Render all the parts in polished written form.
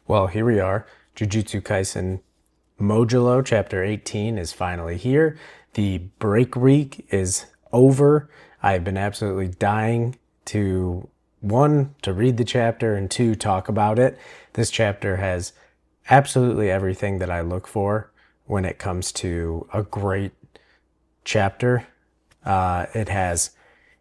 Well, here we are. Jujutsu Kaisen Modulo Chapter 18 is finally here. The break week is over. I've been absolutely dying to, one, to read the chapter, and two, talk about it. This chapter has absolutely everything that I look for when it comes to a great chapter. It has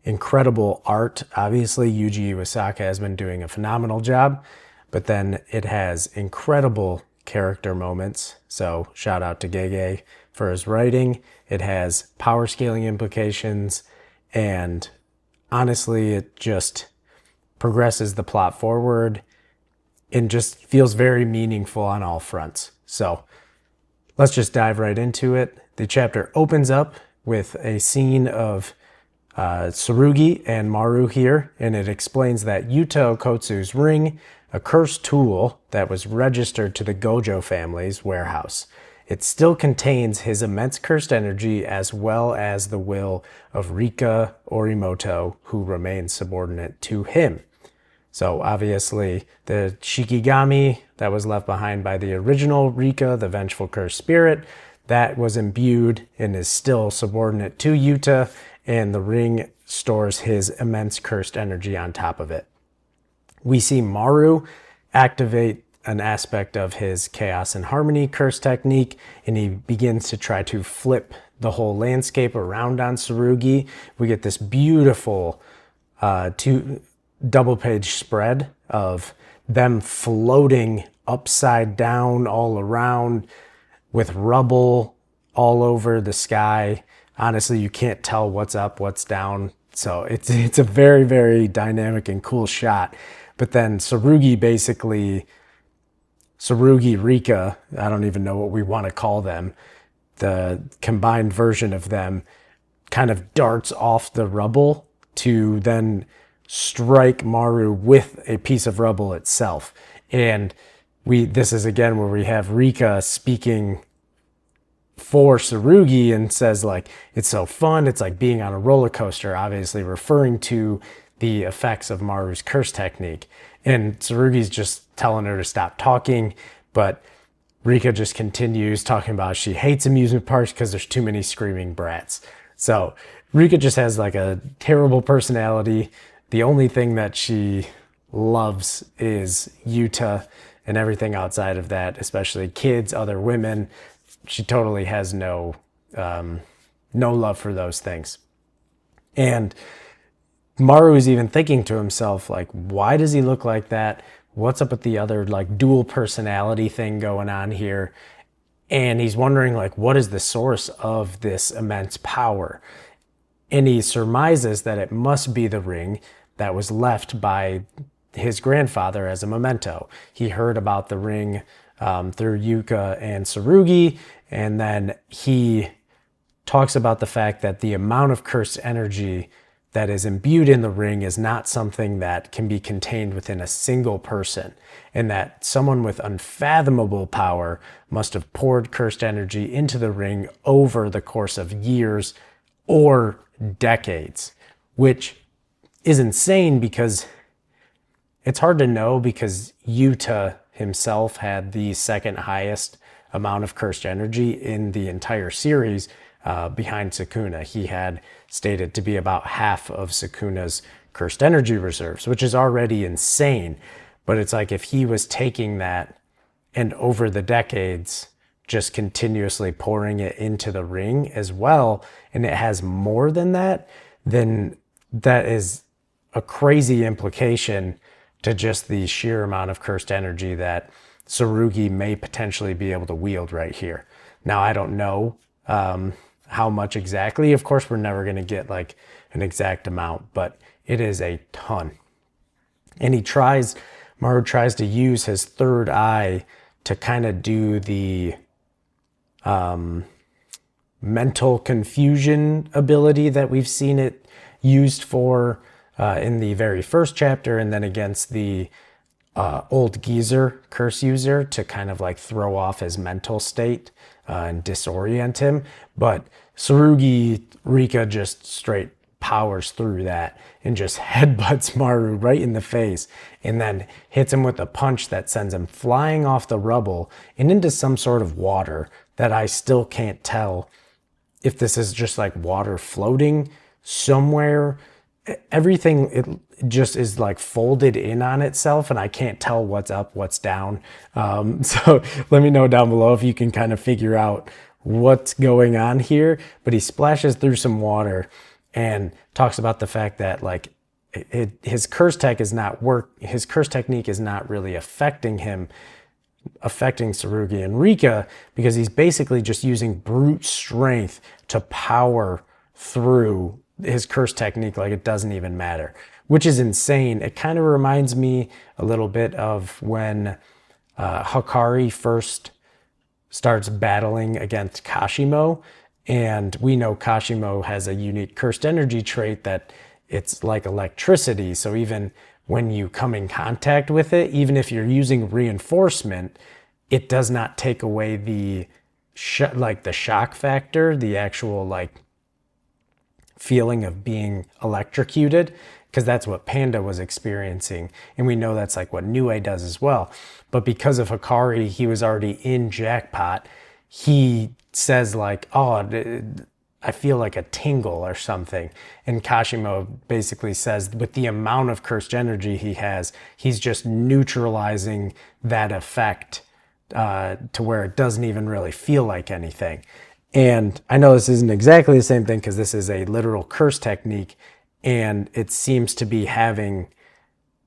incredible art. Obviously, Yuji Iwasaka has been doing a phenomenal job, but then it has incredible character moments. So shout out to Gege for his writing. It has power scaling implications, and honestly, it just progresses the plot forward and just feels very meaningful on all fronts. So let's just dive right into it. The chapter opens up with a scene of Tsurugi and Maru here, and it explains that Yuta Okotsu's ring, a cursed tool that was registered to the Gojo family's warehouse. It still contains his immense cursed energy as well as the will of Rika Orimoto, who remains subordinate to him. So obviously the Shikigami that was left behind by the original Rika, the vengeful cursed spirit, that was imbued and is still subordinate to Yuta, and the ring stores his immense cursed energy on top of it. We see Maru activate an aspect of his chaos and harmony curse technique, and he begins to try to flip the whole landscape around on Tsurugi. We get this beautiful double page spread of them floating upside down all around with rubble all over the sky. Honestly, you can't tell what's up, what's down. So it's a very, very dynamic and cool shot. But then Tsurugi, Rika, I don't even know what we want to call them, the combined version of them, kind of darts off the rubble to then strike Maru with a piece of rubble itself. And this is again where we have Rika speaking for Tsurugi and says, like, it's so fun, it's like being on a roller coaster, obviously referring to the effects of Maru's curse technique. And Tsurugi's just telling her to stop talking, but Rika just continues talking about she hates amusement parks because there's too many screaming brats. So Rika just has like a terrible personality. The only thing that she loves is Yuta, and everything outside of that, especially kids, other women, she totally has no love for those things. And Maru is even thinking to himself, like, why does he look like that? What's up with the other, like, dual personality thing going on here? And he's wondering, like, what is the source of this immense power? And he surmises that it must be the ring that was left by his grandfather as a memento. He heard about the ring through Yuka and Tsurugi, and then he talks about the fact that the amount of cursed energy that is imbued in the ring is not something that can be contained within a single person, and that someone with unfathomable power must have poured cursed energy into the ring over the course of years or decades, which is insane because it's hard to know, because Yuta himself had the second highest amount of cursed energy in the entire series behind Sukuna. He had stated to be about half of Sukuna's cursed energy reserves, which is already insane. But it's like if he was taking that and over the decades just continuously pouring it into the ring as well, and it has more than that, then that is a crazy implication to just the sheer amount of cursed energy that Tsurugi may potentially be able to wield right here. Now, I don't know how much exactly. Of course, we're never going to get like an exact amount, but it is a ton. And Maru tries to use his third eye to kind of do the mental confusion ability that we've seen it used for in the very first chapter, and then against the old geezer curse user to kind of like throw off his mental state and disorient him. But Tsurugi, Rika just straight powers through that and just headbutts Maru right in the face, and then hits him with a punch that sends him flying off the rubble and into some sort of water that I still can't tell if this is just like water floating somewhere. Everything, it just is like folded in on itself, and I can't tell what's up, what's down. So let me know down below if you can kind of figure out what's going on here. But he splashes through some water and talks about the fact that like his curse technique is not really affecting Tsurugi and Rika, because he's basically just using brute strength to power through his curse technique like it doesn't even matter, which is insane. It kind of reminds me a little bit of when Hakari first starts battling against Kashimo, and we know Kashimo has a unique cursed energy trait that it's like electricity. So even when you come in contact with it, even if you're using reinforcement, it does not take away the shock factor, the actual like feeling of being electrocuted, because that's what Panda was experiencing. And we know that's like what Nue does as well. But because of Hakari, he was already in jackpot. He says like, oh, I feel like a tingle or something. And Kashimo basically says with the amount of cursed energy he has, he's just neutralizing that effect to where it doesn't even really feel like anything. And I know this isn't exactly the same thing because this is a literal curse technique, and it seems to be having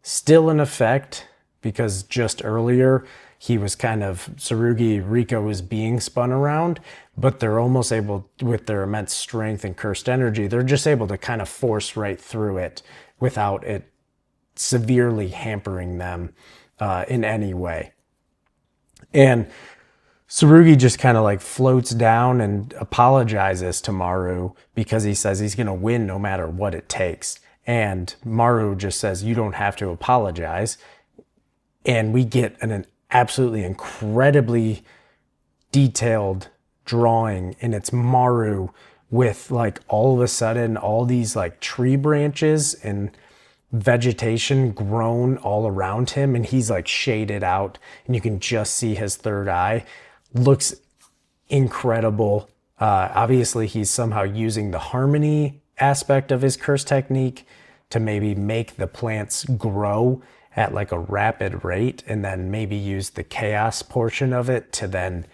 still an effect, because just earlier he was kind of, Tsurugi, Rika was being spun around, but they're almost able, with their immense strength and cursed energy, they're just able to kind of force right through it without it severely hampering them in any way. And Tsurugi just kind of like floats down and apologizes to Maru because he says he's going to win no matter what it takes. And Maru just says, you don't have to apologize. And we get an absolutely incredibly detailed drawing, and it's Maru with like all of a sudden all these like tree branches and vegetation grown all around him, and he's like shaded out and you can just see his third eye. Looks incredible. Obviously he's somehow using the harmony aspect of his curse technique to maybe make the plants grow at like a rapid rate, and then maybe use the chaos portion of it to then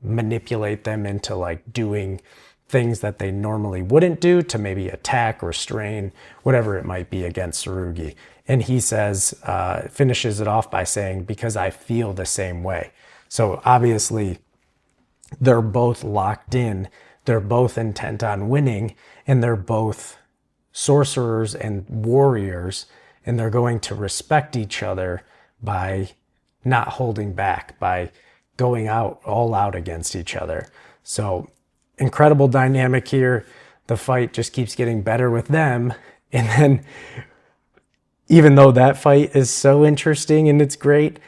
manipulate them into like doing things that they normally wouldn't do, to maybe attack, restrain, whatever it might be against Tsurugi. And he says, finishes it off by saying, because I feel the same way. So obviously they're both locked in, they're both intent on winning, and they're both sorcerers and warriors, and they're going to respect each other by not holding back, by going out all out against each other. So incredible dynamic here. The fight just keeps getting better with them. And then even though that fight is so interesting and it's great,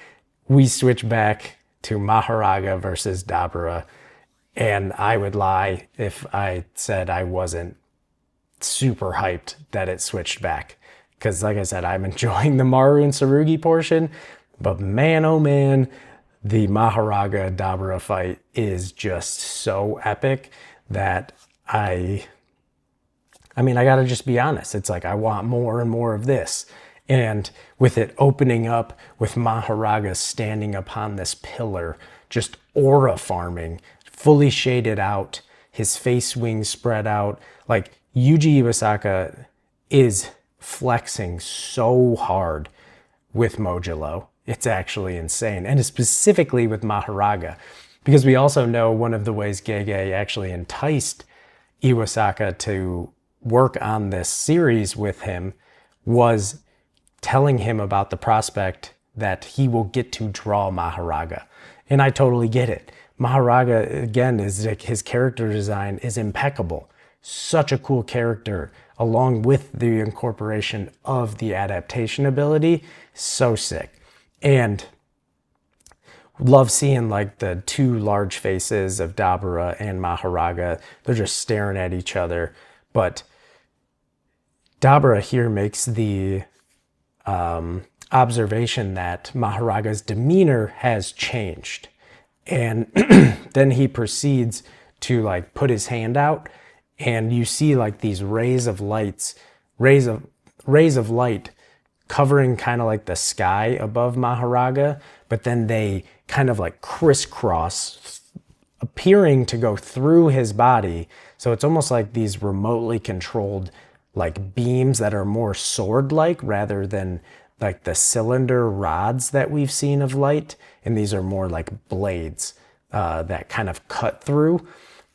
we switch back to Maharaga versus Dabura. And I would lie if I said I wasn't super hyped that it switched back. Because like I said, I'm enjoying the Maru and Tsurugi portion, but man, oh man, the Maharaga Dabura fight is just so epic that I gotta just be honest. It's like I want more and more of this. And with it opening up with Maharaga standing upon this pillar, just aura farming, fully shaded out, his face wings spread out. Like Yuji Iwasaka is flexing so hard with Modulo. It's actually insane. And specifically with Maharaga, because we also know one of the ways Gege actually enticed Iwasaka to work on this series with him was telling him about the prospect that he will get to draw Maharaga. And I totally get it. Maharaga, again, is like, his character design is impeccable. Such a cool character, along with the incorporation of the adaptation ability. So sick. And love seeing like the two large faces of Dabura and Maharaga. They're just staring at each other. But Dabra here makes the observation that Maharaga's demeanor has changed. And then he proceeds to like put his hand out, and you see like these rays of light covering kind of like the sky above Maharaga, but then they kind of like crisscross, appearing to go through his body. So it's almost like these remotely controlled like beams that are more sword-like rather than like the cylinder rods that we've seen of light. And these are more like blades that kind of cut through.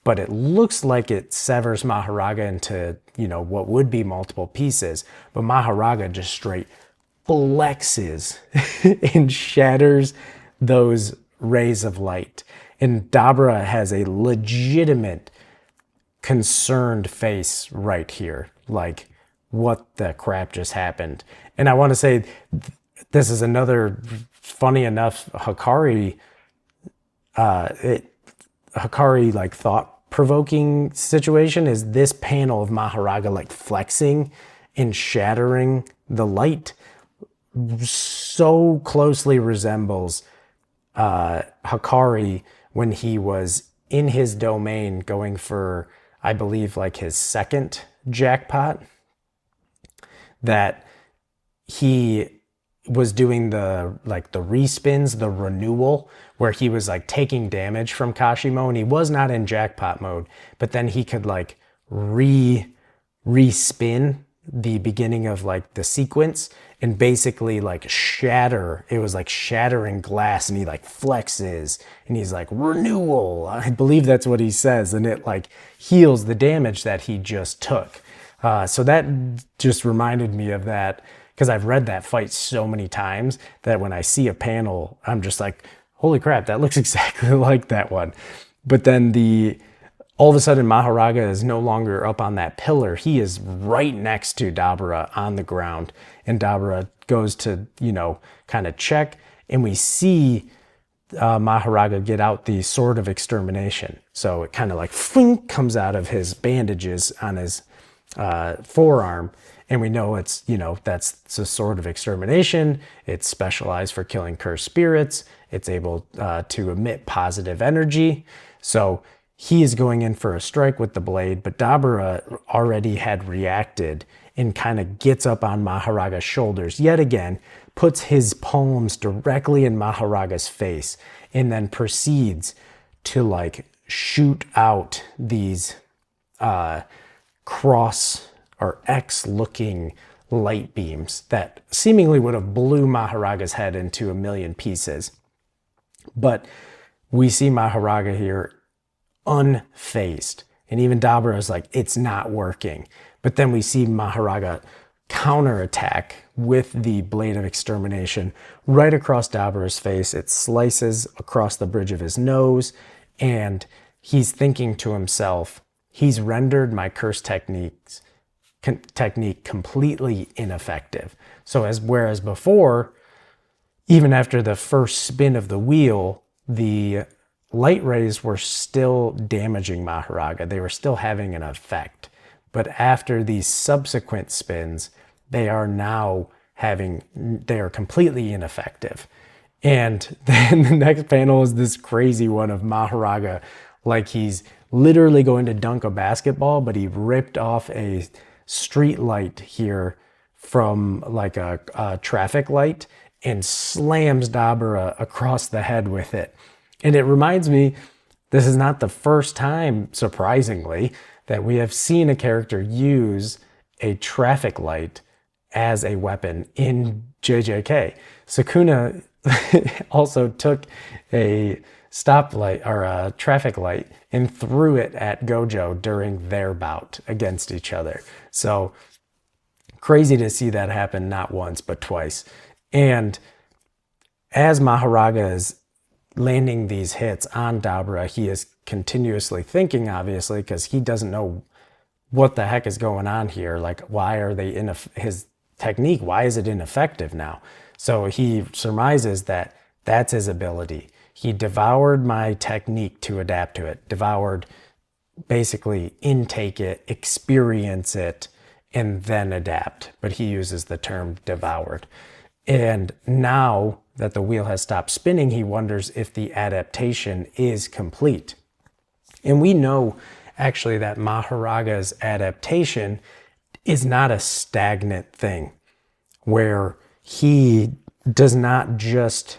But it looks like it severs Maharaga into, you know, what would be multiple pieces. But Maharaga just straight flexes and shatters those rays of light. And Dabra has a legitimate concerned face right here. Like, what the crap just happened? And I want to say, this is another funny enough Hikari like thought-provoking situation is this panel of Maharaga like flexing and shattering the light so closely resembles Hikari when he was in his domain going for, I believe, like his second jackpot, that he was doing the respins, the renewal, where he was like taking damage from Kashimo, and he was not in jackpot mode, but then he could like respin the beginning of like the sequence and basically like shatter. It was like shattering glass, and he like flexes and he's like, renewal, I believe that's what he says, and it like heals the damage that he just took. So that just reminded me of that, because I've read that fight so many times that when I see a panel, I'm just like, holy crap, that looks exactly like that one. But then all of a sudden Maharaga is no longer up on that pillar. He is right next to Dabra on the ground, and Dabra goes to, you know, kind of check, and we see Maharaga get out the sword of extermination. So it kind of like comes out of his bandages on his forearm, and we know it's, you know, that's the sword of extermination. It's specialized for killing cursed spirits. It's able to emit positive energy. So he is going in for a strike with the blade, but Dabra already had reacted and kind of gets up on Maharaga's shoulders yet again, puts his palms directly in Maharaga's face, and then proceeds to like shoot out these cross or X looking light beams that seemingly would have blew Maharaga's head into a million pieces. But we see Maharaga here unfazed, and even Dabra is like, it's not working. But then we see Maharaga counterattack with the blade of extermination right across Dabra's face. It slices across the bridge of his nose, and he's thinking to himself, he's rendered my curse technique completely ineffective. So whereas before, even after the first spin of the wheel, the light rays were still damaging Maharaga. They were still having an effect. But after these subsequent spins, they are completely ineffective. And then the next panel is this crazy one of Maharaga, like he's literally going to dunk a basketball, but he ripped off a street light here from like a traffic light and slams Dabra across the head with it. And it reminds me, this is not the first time, surprisingly, that we have seen a character use a traffic light as a weapon in JJK. Sukuna also took a stoplight or a traffic light and threw it at Gojo during their bout against each other. So crazy to see that happen not once but twice. And as Maharaga is landing these hits on Dabra, he is continuously thinking, obviously, because he doesn't know what the heck is going on here. Like, why are they his technique? Why is it ineffective now? So he surmises that that's his ability. He devoured my technique to adapt to it. Devoured, basically intake it, experience it, and then adapt. But he uses the term devoured. And now that the wheel has stopped spinning, he wonders if the adaptation is complete. And we know actually that Maharaga's adaptation is not a stagnant thing where he does not just,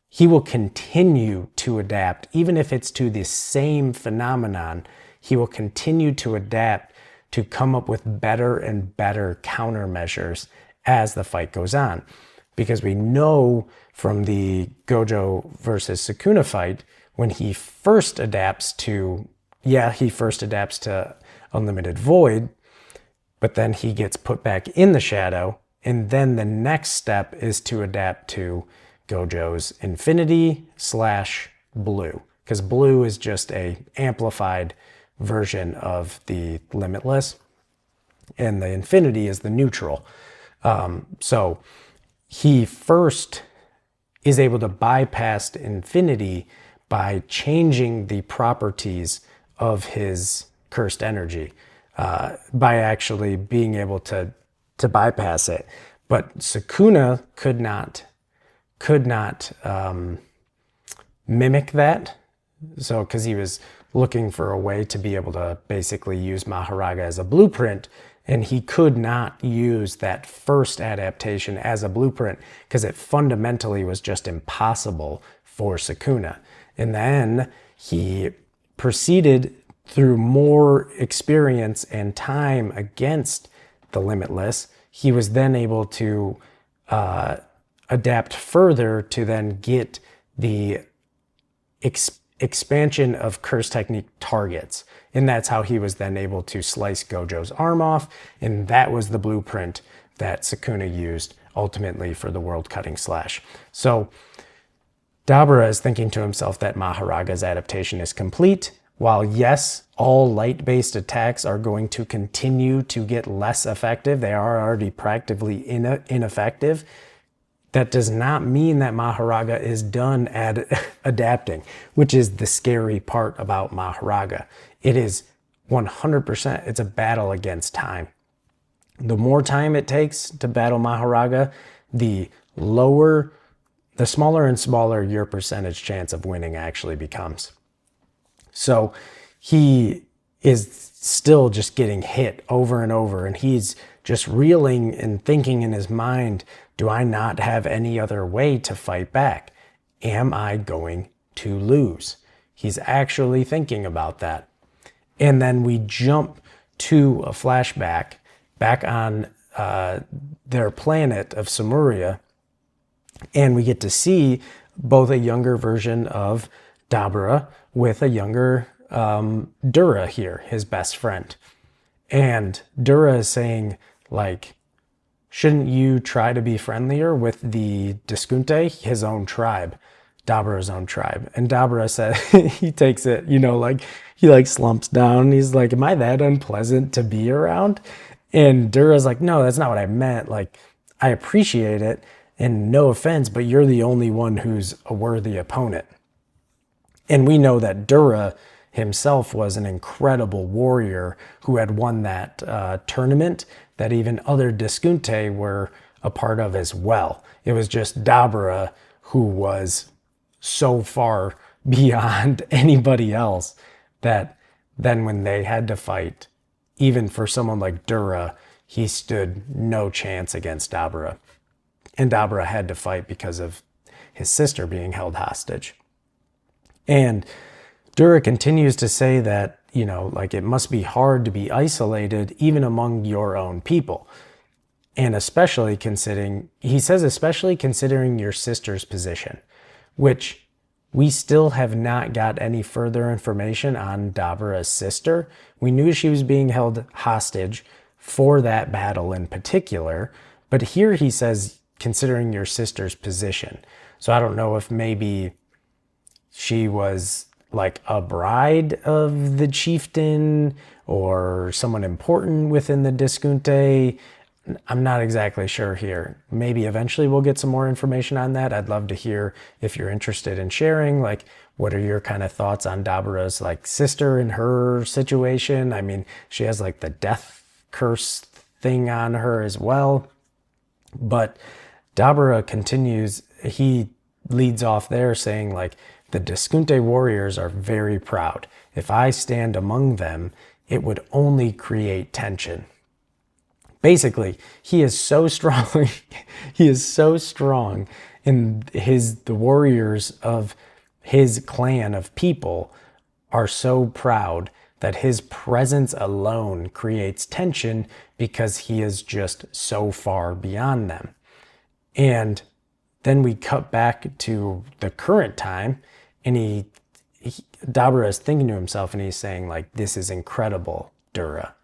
he will continue to adapt, even if it's to the same phenomenon, he will continue to adapt to come up with better and better countermeasures as the fight goes on. Because we know from the Gojo versus Sukuna fight, when he first adapts to, Unlimited Void, but then he gets put back in the shadow. And then the next step is to adapt to Gojo's Infinity / Blue, because Blue is just a amplified version of the Limitless, and the Infinity is the neutral. So he first is able to bypass Infinity by changing the properties of his cursed energy, by actually being able to bypass it. But Sukuna could not mimic that. So, because he was looking for a way to be able to basically use Maharaga as a blueprint, and he could not use that first adaptation as a blueprint because it fundamentally was just impossible for Sukuna. And then he proceeded through more experience and time against the Limitless. He was then able to adapt further to then get the expansion of curse technique targets. And that's how he was then able to slice Gojo's arm off. And that was the blueprint that Sukuna used ultimately for the world cutting slash. So Dabura is thinking to himself that Maharaga's adaptation is complete. While yes, all light-based attacks are going to continue to get less effective, they are already practically ineffective, that does not mean that Maharaga is done at adapting, which is the scary part about Maharaga. It is 100%, it's a battle against time. The more time it takes to battle Maharaga, the smaller and smaller your percentage chance of winning actually becomes. So he is still just getting hit over and over, and he's just reeling and thinking in his mind, do I not have any other way to fight back? Am I going to lose? He's actually thinking about that. And then we jump to a flashback back on their planet of Samuria, and we get to see both a younger version of Dabura with a younger Dura here, his best friend. And Dura is saying, like, shouldn't you try to be friendlier with the Diskunte, his own tribe, Dabura's own tribe? And Dabura said, he takes it, he slumps down. He's like, am I that unpleasant to be around? And Dura's like, no, that's not what I meant. Like, I appreciate it, and no offense, but you're the only one who's a worthy opponent. And we know that Dura himself was an incredible warrior who had won that tournament that even other Diskunte were a part of as well. It was just Dabura who was so far beyond anybody else that then when they had to fight, even for someone like Dura, he stood no chance against Dabura. And Dabura had to fight because of his sister being held hostage. And Dura continues to say that, it must be hard to be isolated even among your own people. And especially considering your sister's position, which we still have not got any further information on Dabura's sister. We knew she was being held hostage for that battle in particular, but here he says, considering your sister's position. So I don't know if maybe she was like a bride of the chieftain or someone important within the Diskunte. I'm not exactly sure here. Maybe eventually we'll get some more information on that. I'd love to hear if you're interested in sharing, like, what are your kind of thoughts on Dabura's sister and her situation? I mean, she has the death curse thing on her as well. But Dabura continues, he leads off there saying like, the Diskunte warriors are very proud. If I stand among them, it would only create tension. Basically, he is so strong. He is so strong in the warriors of his clan of people are so proud that his presence alone creates tension because he is just so far beyond them. And then we cut back to the current time, and Dabura is thinking to himself, and he's saying like, this is incredible, Dura.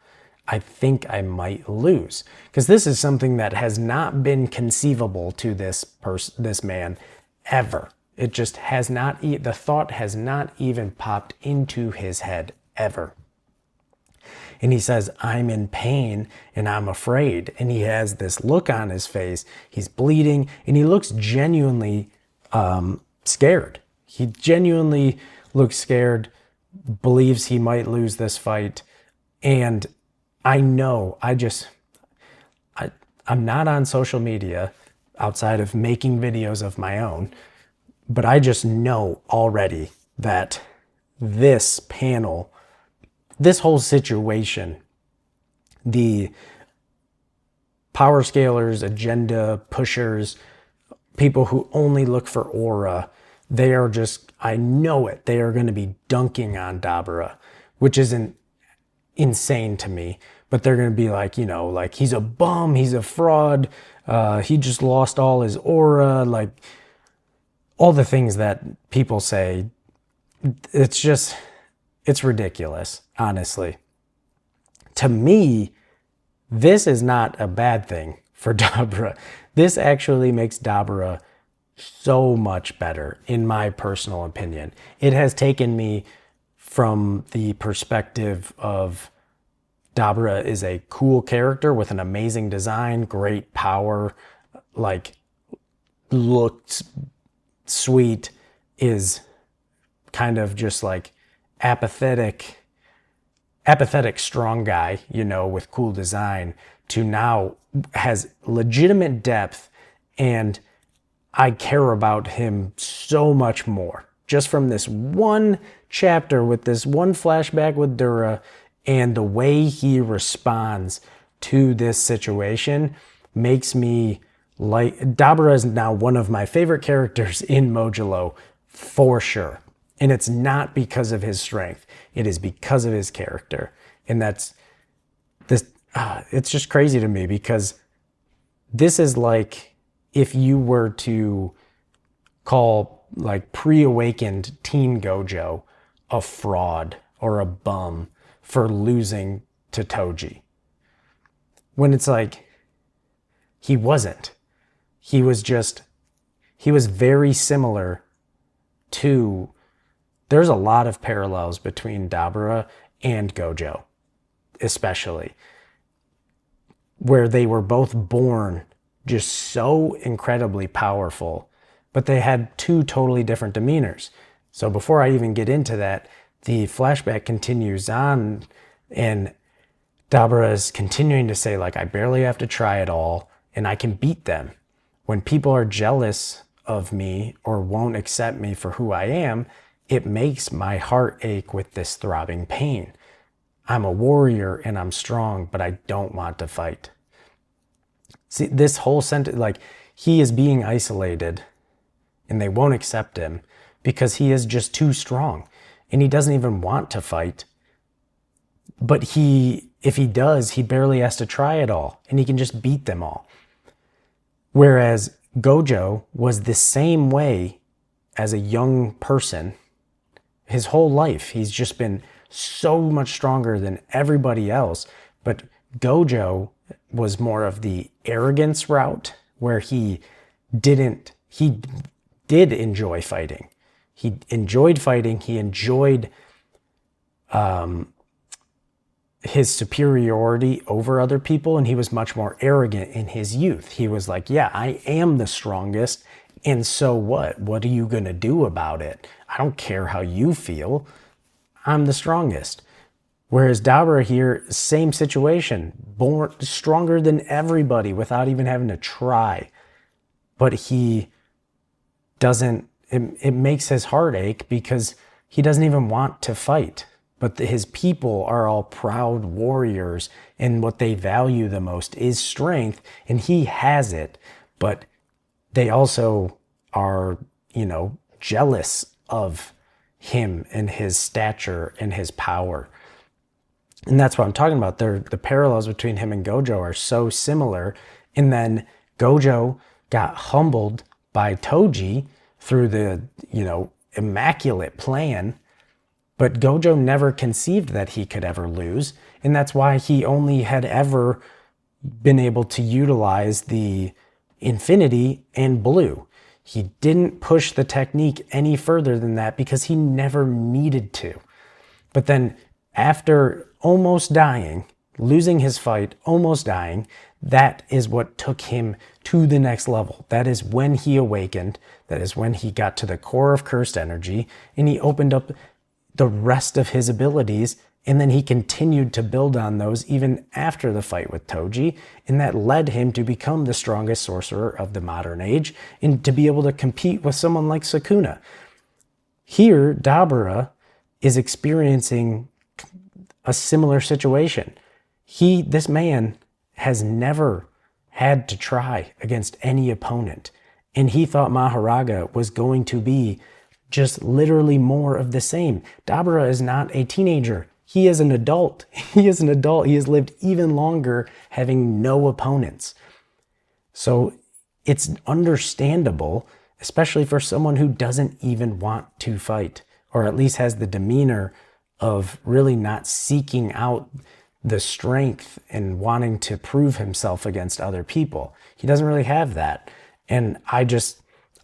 I think I might lose, because this is something that has not been conceivable to this man ever. It just has not, the thought has not even popped into his head ever. And he says, I'm in pain and I'm afraid. And he has this look on his face. He's bleeding and he looks genuinely scared. He genuinely looks scared, believes he might lose this fight. And I know, I'm not on social media outside of making videos of my own, but I just know already that this panel, this whole situation, the power scalers, agenda pushers, people who only look for aura, they are just, I know it, they are going to be dunking on Dabura, which isn't insane to me, but they're going to be like, you know, like he's a bum, he's a fraud, he just lost all his aura, like all the things that people say. It's just, it's ridiculous, honestly. To me, this is not a bad thing for Dabura. This actually makes Dabura so much better, in my personal opinion. It has taken me from the perspective of Dabura is a cool character with an amazing design, great power, like looks sweet, is kind of just like apathetic strong guy, you know, with cool design, to now has legitimate depth, and I care about him so much more. Just from this one chapter with this one flashback with Dura, and the way he responds to this situation makes me like, Dabura is now one of my favorite characters in Modulo for sure. And it's not because of his strength. It is because of his character. And that's this, it's just crazy to me, because this is like if you were to call like pre-awakened Teen Gojo a fraud or a bum for losing to Toji. When it's like, he wasn't. He was very similar to, there's a lot of parallels between Dabura and Gojo, especially, where they were both born just so incredibly powerful, but they had two totally different demeanors. So before I even get into that, the flashback continues on, and Dabura is continuing to say, like, I barely have to try at all, and I can beat them. When people are jealous of me or won't accept me for who I am, it makes my heart ache with this throbbing pain. I'm a warrior and I'm strong, but I don't want to fight. See, this whole sentence, like, he is being isolated and they won't accept him because he is just too strong and he doesn't even want to fight. But if he does, he barely has to try at all and he can just beat them all. Whereas Gojo was the same way as a young person his whole life. He's just been so much stronger than everybody else. But Gojo was more of the arrogance route, where he did enjoy fighting. He enjoyed fighting. He enjoyed his superiority over other people, and he was much more arrogant in his youth. He was like, yeah, I am the strongest, and so what? What are you going to do about it? I don't care how you feel. I'm the strongest. Whereas Dabra here, same situation, born stronger than everybody without even having to try. But he doesn't, it makes his heart ache because he doesn't even want to fight. But his people are all proud warriors, and what they value the most is strength, and he has it. But they also are, jealous of him and his stature and his power. And that's what I'm talking about. The parallels between him and Gojo are so similar. And then Gojo got humbled by Toji through the, immaculate plan. But Gojo never conceived that he could ever lose. And that's why he only had ever been able to utilize the Infinity and Blue. He didn't push the technique any further than that because he never needed to. But then after almost dying, losing his fight, almost dying, that is what took him to the next level. That is when he awakened. That is when he got to the core of cursed energy and he opened up the rest of his abilities. And then he continued to build on those even after the fight with Toji. And that led him to become the strongest sorcerer of the modern age and to be able to compete with someone like Sukuna. Here, Dabura is experiencing a similar situation. This man has never had to try against any opponent. And he thought Maharaga was going to be just literally more of the same. Dabura is not a teenager. He is an adult. He is an adult. He has lived even longer having no opponents. So it's understandable, especially for someone who doesn't even want to fight, or at least has the demeanor of really not seeking out the strength and wanting to prove himself against other people. He doesn't really have that. And I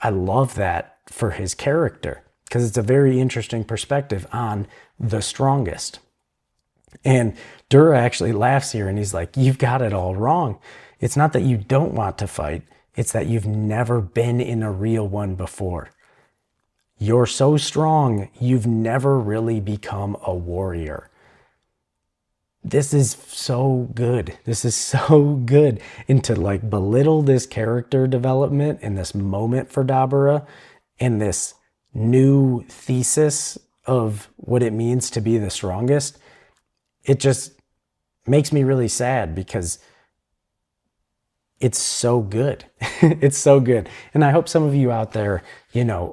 love that for his character because it's a very interesting perspective on the strongest. And Dura actually laughs here and he's like, you've got it all wrong. It's not that you don't want to fight. It's that you've never been in a real one before. You're so strong, you've never really become a warrior. This is so good. This is so good. And to belittle this character development and this moment for Dabura and this new thesis of what it means to be the strongest, it just makes me really sad because it's so good. It's so good. And I hope some of you out there,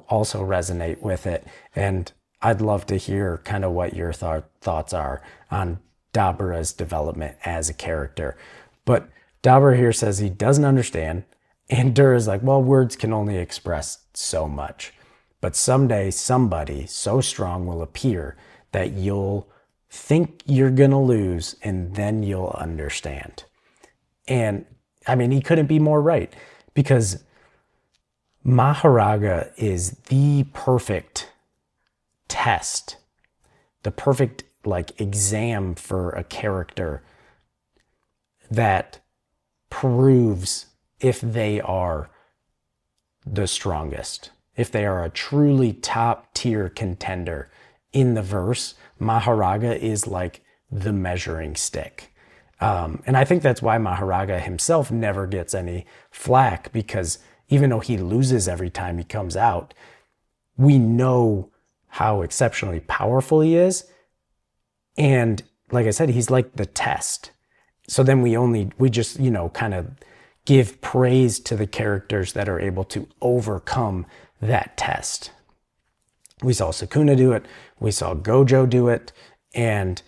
also resonate with it. And I'd love to hear kind of what your thoughts are on Dabura's development as a character. But Dabura here says he doesn't understand. And Dura's like, well, words can only express so much. But someday somebody so strong will appear that you'll think you're going to lose and then you'll understand. And I mean, he couldn't be more right because Maharaga is the perfect test, the perfect exam for a character that proves if they are the strongest, if they are a truly top tier contender in the verse. Maharaga is like the measuring stick. And I think that's why Maharaga himself never gets any flack, because even though he loses every time he comes out, we know how exceptionally powerful he is. And like I said, he's like the test. So then we just, kind of give praise to the characters that are able to overcome that test. We saw Sukuna do it. We saw Gojo do it. And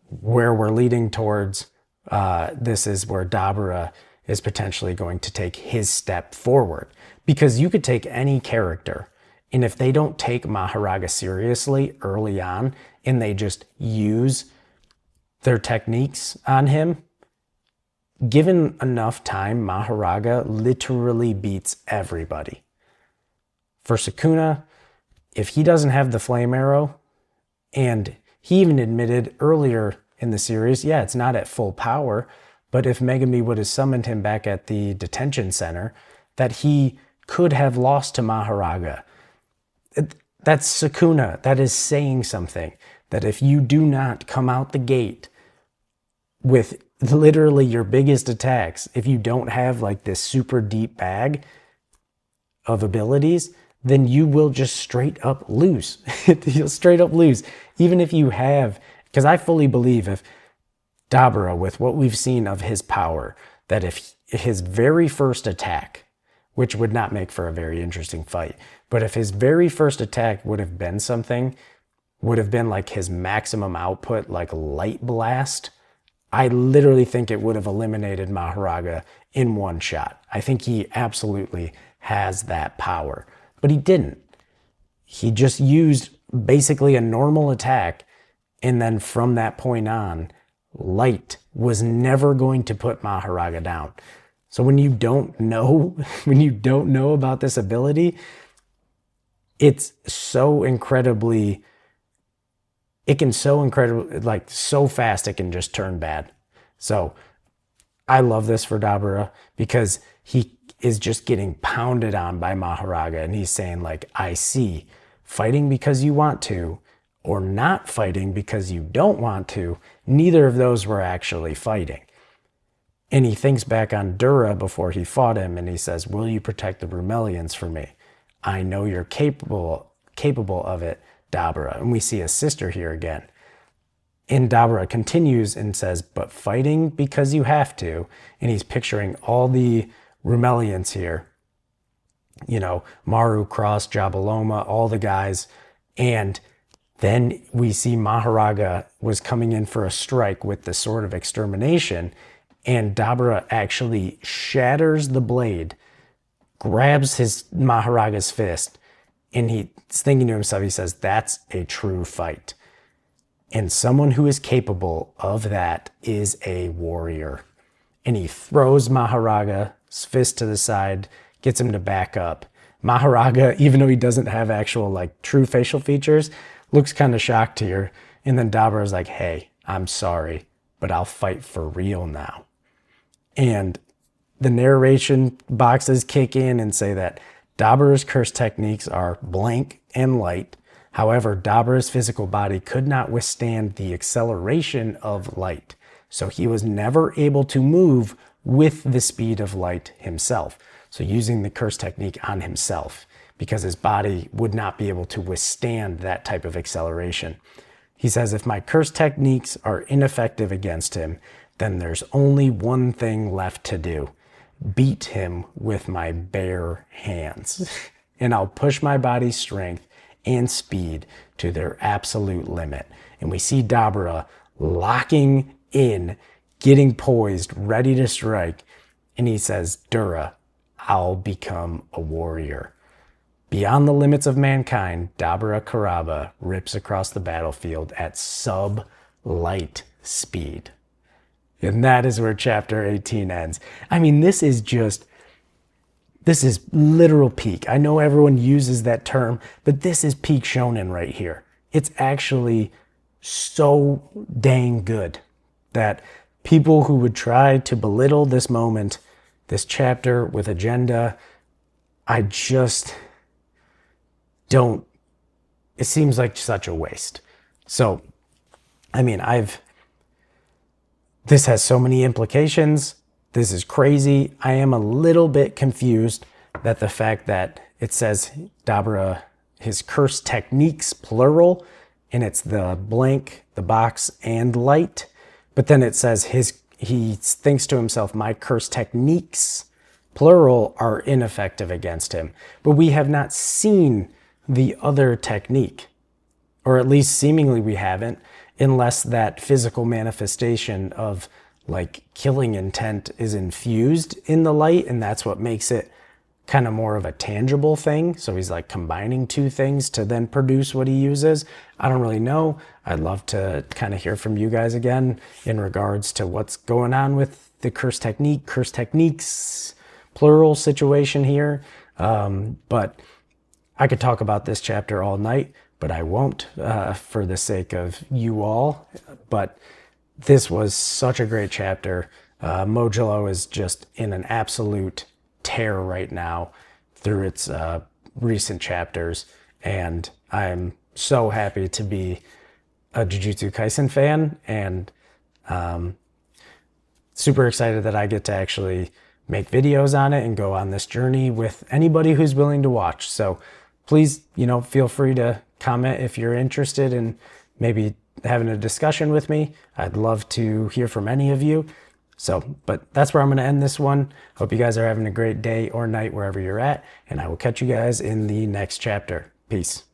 where we're leading towards, this is where Dabura is potentially going to take his step forward. Because you could take any character, and if they don't take Maharaga seriously early on, and they just use their techniques on him, given enough time, Maharaga literally beats everybody. For Sukuna, if he doesn't have the flame arrow, and he even admitted earlier in the series, yeah, it's not at full power, but if Megumi would have summoned him back at the detention center, that he could have lost to Maharaga. That's Sukuna. That is saying something. that if you do not come out the gate with literally your biggest attacks, if you don't have like this super deep bag of abilities, then you will just straight up lose. You'll straight up lose. Even if you have, because I fully believe if Dabura, with what we've seen of his power, that if his very first attack, which would not make for a very interesting fight, but if his very first attack would have been something, would have been like his maximum output, like Light Blast, I literally think it would have eliminated Maharaga in one shot. I think he absolutely has that power, but he didn't. He just used basically a normal attack, and then from that point on, Light was never going to put Maharaga down. So when you don't know, about this ability, it's so incredibly, like so fast it can just turn bad. So I love this for Dabura because he is just getting pounded on by Maharaga, and he's saying like, I see, fighting because you want to, or not fighting because you don't want to, neither of those were actually fighting. And he thinks back on Dura before he fought him, and he says, will you protect the Brumelians for me? I know you're capable of it, Dabura. And we see his sister here again. And Dabura continues and says, but fighting because you have to. And he's picturing all the Brumelians here. You know, Maru, Cross, Jabaloma, all the guys. And then we see Maharaga was coming in for a strike with the Sword of Extermination, and Dabura actually shatters the blade, grabs his Maharaga's fist, and he's thinking to himself, he says, that's a true fight. And someone who is capable of that is a warrior. And he throws Maharaga's fist to the side, gets him to back up. Maharaga, even though he doesn't have actual like true facial features, looks kind of shocked here. And then Dabura's like, hey, I'm sorry, but I'll fight for real now. And the narration boxes kick in and say that Dabura's curse techniques are blank and light. However, Dabura's physical body could not withstand the acceleration of light. So he was never able to move with the speed of light himself. So using the curse technique on himself, because his body would not be able to withstand that type of acceleration. He says, if my curse techniques are ineffective against him, then there's only one thing left to do. Beat him with my bare hands. And I'll push my body's strength and speed to their absolute limit. And we see Dabura locking in, getting poised, ready to strike. And he says, Dura, I'll become a warrior. Beyond the limits of mankind, Dabura Karaba rips across the battlefield at sub-light speed. And that is where chapter 18 ends. I mean, this is literal peak. I know everyone uses that term, but this is peak shonen right here. It's actually so dang good that people who would try to belittle this moment, this chapter with agenda, I just don't, it seems like such a waste. So, I mean, this has so many implications. This is crazy. I am a little bit confused that the fact that it says Dabura, his curse techniques, plural, and it's the blank, the box, and light. But then it says he thinks to himself, my curse techniques, plural, are ineffective against him. But we have not seen the other technique, or at least seemingly we haven't, unless that physical manifestation of like killing intent is infused in the light, and that's what makes it kind of more of a tangible thing. So he's like combining two things to then produce what he uses. I don't really know. I'd love to kind of hear from you guys again in regards to what's going on with the curse techniques, plural situation here. But I could talk about this chapter all night, but I won't for the sake of you all. But this was such a great chapter. Modulo is just in an absolute tear right now through its recent chapters, and I'm so happy to be a Jujutsu Kaisen fan, and super excited that I get to actually make videos on it and go on this journey with anybody who's willing to watch. So please, feel free to comment if you're interested in maybe having a discussion with me. I'd love to hear from any of you. So, but that's where I'm going to end this one. Hope you guys are having a great day or night wherever you're at, and I will catch you guys in the next chapter. Peace.